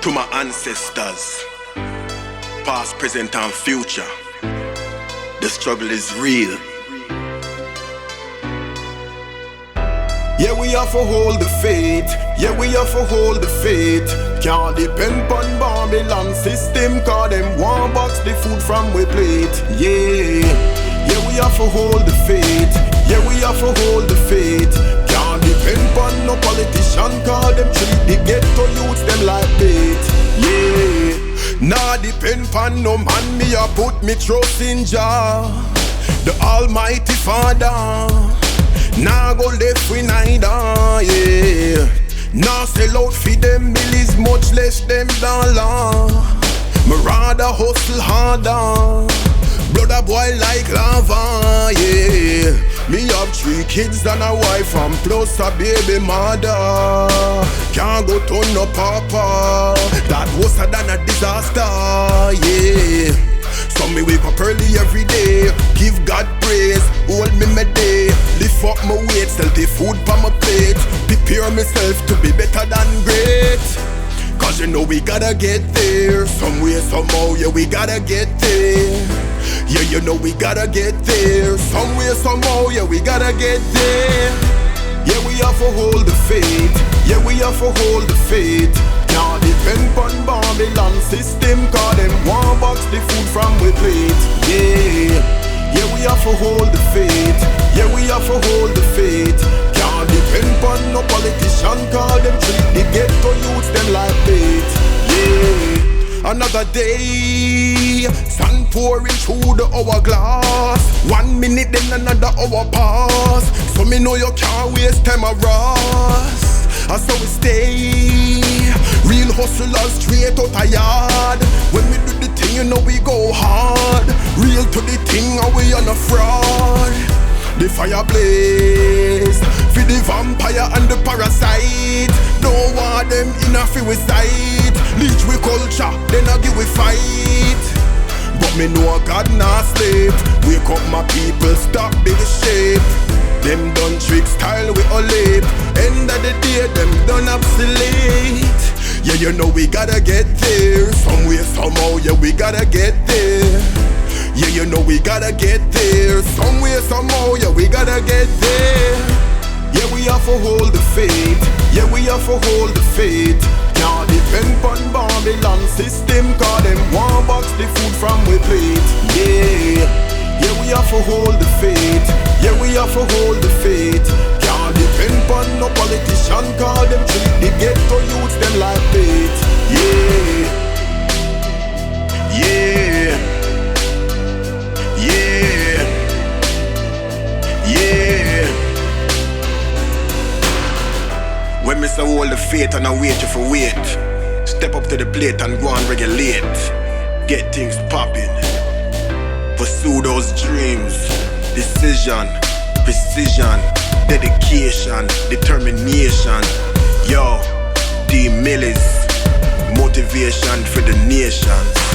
To my ancestors, past, present and future, the struggle is real. Yeah, we have to hold the faith. Yeah, we have to hold the faith. Can't depend on Babylon system, cause them want box the food from we plate. Yeah, yeah, we have to hold the faith. Yeah, we have to hold the faith. Can't depend on no politician, cause them treat the ghetto youths them like bait. Yeah, nah depend on no man, me a put me trust in Jah, the Almighty Father. Nah go left we neither, yeah. Nah sell out for them millies, much less them dollar. Me rather hustle harder, brother boy like lava, yeah. Me have 3 kids and a wife and plus a baby mother. Can't go to no papa, that worse than a disaster, yeah. So me wake up early every day, give God praise, hold me my day. Lift up my weight, sell the food on my plate. Prepare myself to be better than great. Cause you know we gotta get there. Some way, somehow, yeah we gotta get there. Yeah, you know we gotta get there. Some way, somehow, yeah we gotta get there. Yeah, we have to hold the faith. Yeah, we have to hold the faith. Can't depend on Babylon system, cause them want box the food from we plate. Yeah, yeah we have to hold the faith. Yeah, we have to hold the faith. Can't depend on no politician, cause them treat the ghetto youths them like bait. Yeah, another day, sun pouring through the hourglass. 1 minute then another hour pass. So me know you can't waste time a Ross. And so we stay real hustlers straight out a yard. When we do the thing, you know we go hard. Real to the thing, and we on a fraud. The fire blaze for the vampire and the parasite. Don't want them in a free sight. Leech we culture, then I give we fight. But me know God not sleep. Wake up my people, stop be the shape. Them done trick style we all late. End of the day, them done obsolete. Yeah, you know we gotta get there. Some way, somehow, yeah we gotta get there. Yeah, you know we gotta get there. Some way, somehow, yeah we gotta get there. Yeah, we have to hold the faith. Yeah, we have to hold the faith. Can't depend on Babylon system, cause them want box the food from we plate. Yeah, yeah we have to hold the faith. Yeah, we have to hold the faith. Can't depend on no politician, cause them treat the ghetto youths them like bait. Yeah, yeah, yeah, yeah. When me say hold the faith and I wait you for wait, step up to the plate and go and regulate. Get things popping, pursue those dreams. Decision, precision, dedication, determination. Yo, DMiLLiZ, motivation for the nations.